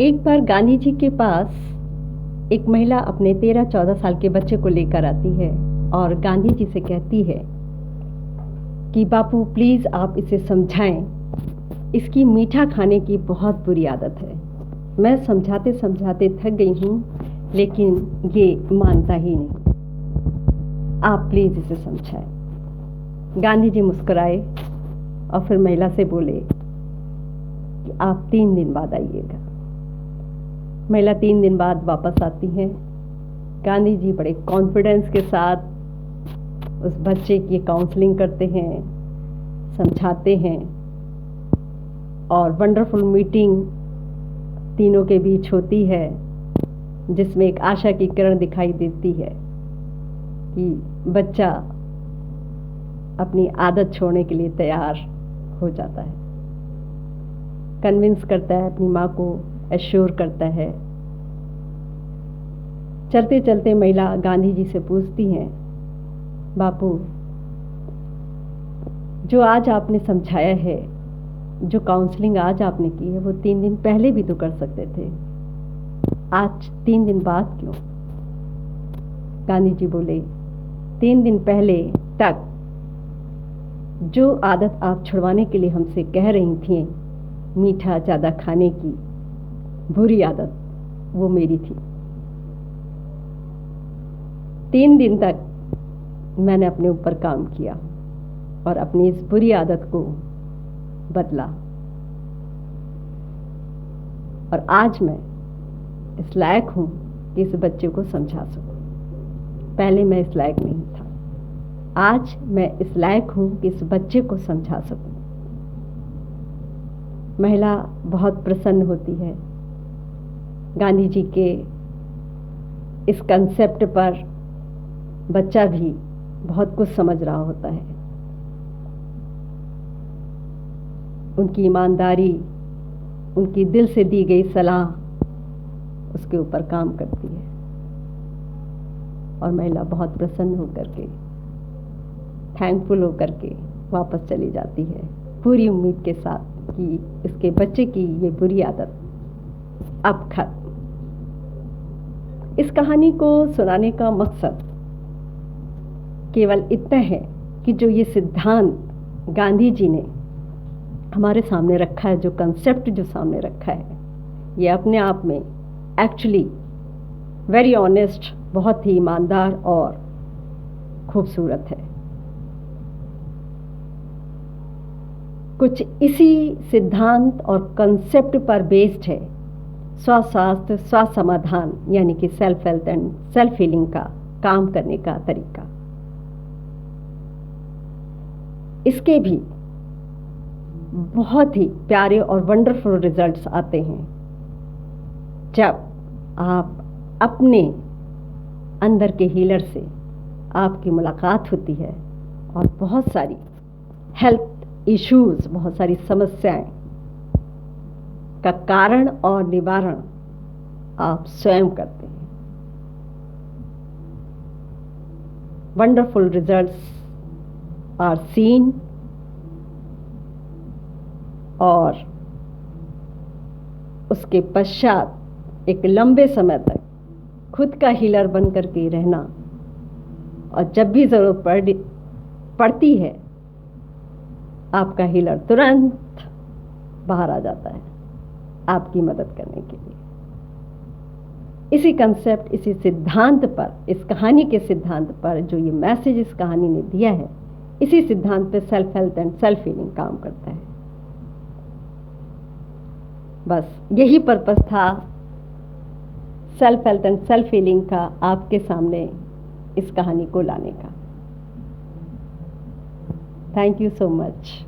एक बार गांधी जी के पास एक महिला अपने 13-14 साल के बच्चे को लेकर आती है और गांधी जी से कहती है कि बापू प्लीज़ आप इसे समझाएं, इसकी मीठा खाने की बहुत बुरी आदत है। मैं समझाते समझाते थक गई हूँ, लेकिन ये मानता ही नहीं। आप प्लीज़ इसे समझाएं। गांधी जी मुस्कुराए और फिर महिला से बोले कि आप 3 दिन बाद आइएगा। महिला 3 दिन बाद वापस आती हैं। गांधी जी बड़े कॉन्फिडेंस के साथ उस बच्चे की काउंसलिंग करते हैं, समझाते हैं और वंडरफुल मीटिंग तीनों के बीच होती है, जिसमें एक आशा की किरण दिखाई देती है कि बच्चा अपनी आदत छोड़ने के लिए तैयार हो जाता है, कन्विंस करता है, अपनी माँ को एश्योर करता है। चलते चलते महिला गांधी जी से पूछती हैं, बापू जो आज आपने समझाया है, जो काउंसलिंग आज आपने की है, वो 3 दिन पहले भी तो कर सकते थे, आज 3 दिन बाद क्यों? गांधी जी बोले 3 दिन पहले तक जो आदत आप छुड़वाने के लिए हमसे कह रही थी, मीठा ज़्यादा खाने की बुरी आदत, वो मेरी थी। 3 दिन तक मैंने अपने ऊपर काम किया और अपनी इस बुरी आदत को बदला, और आज मैं इस लायक हूँ कि इस बच्चे को समझा सकूँ। पहले मैं इस लायक नहीं था, आज मैं इस लायक हूँ कि इस बच्चे को समझा सकूँ। महिला बहुत प्रसन्न होती है। गांधी जी के इस कंसेप्ट पर बच्चा भी बहुत कुछ समझ रहा होता है। उनकी ईमानदारी, उनकी दिल से दी गई सलाह उसके ऊपर काम करती है और महिला बहुत प्रसन्न होकर के, थैंकफुल होकर के वापस चली जाती है, पूरी उम्मीद के साथ कि इसके बच्चे की ये बुरी आदत अब खत्म। इस कहानी को सुनाने का मकसद केवल इतना है कि जो ये सिद्धांत गांधी जी ने हमारे सामने रखा है, जो कंसेप्ट जो सामने रखा है, ये अपने आप में एक्चुअली वेरी ऑनेस्ट, बहुत ही ईमानदार और खूबसूरत है। कुछ इसी सिद्धांत और कंसेप्ट पर बेस्ड है स्वशास्त्र, स्वसमाधान, यानी कि self health and self healing का काम करने का तरीका। इसके भी बहुत ही प्यारे और वंडरफुल रिजल्ट्स आते हैं जब आप अपने अंदर के हीलर से आपकी मुलाकात होती है और बहुत सारी हेल्थ इश्यूज, बहुत सारी समस्याएं का कारण और निवारण आप स्वयं करते हैं। वंडरफुल रिजल्ट्स आर सीन, और उसके पश्चात एक लंबे समय तक खुद का हीलर बन करके रहना, और जब भी ज़रूरत पड़ती है आपका हीलर तुरंत बाहर आ जाता है आपकी मदद करने के लिए। इसी कंसेप्ट, इसी सिद्धांत पर, इस कहानी के सिद्धांत पर जो ये मैसेज इस कहानी ने दिया है, इसी सिद्धांत पे self health and self healing काम करता है। बस यही पर्पस था self health and self healing का आपके सामने इस कहानी को लाने का। Thank you so much.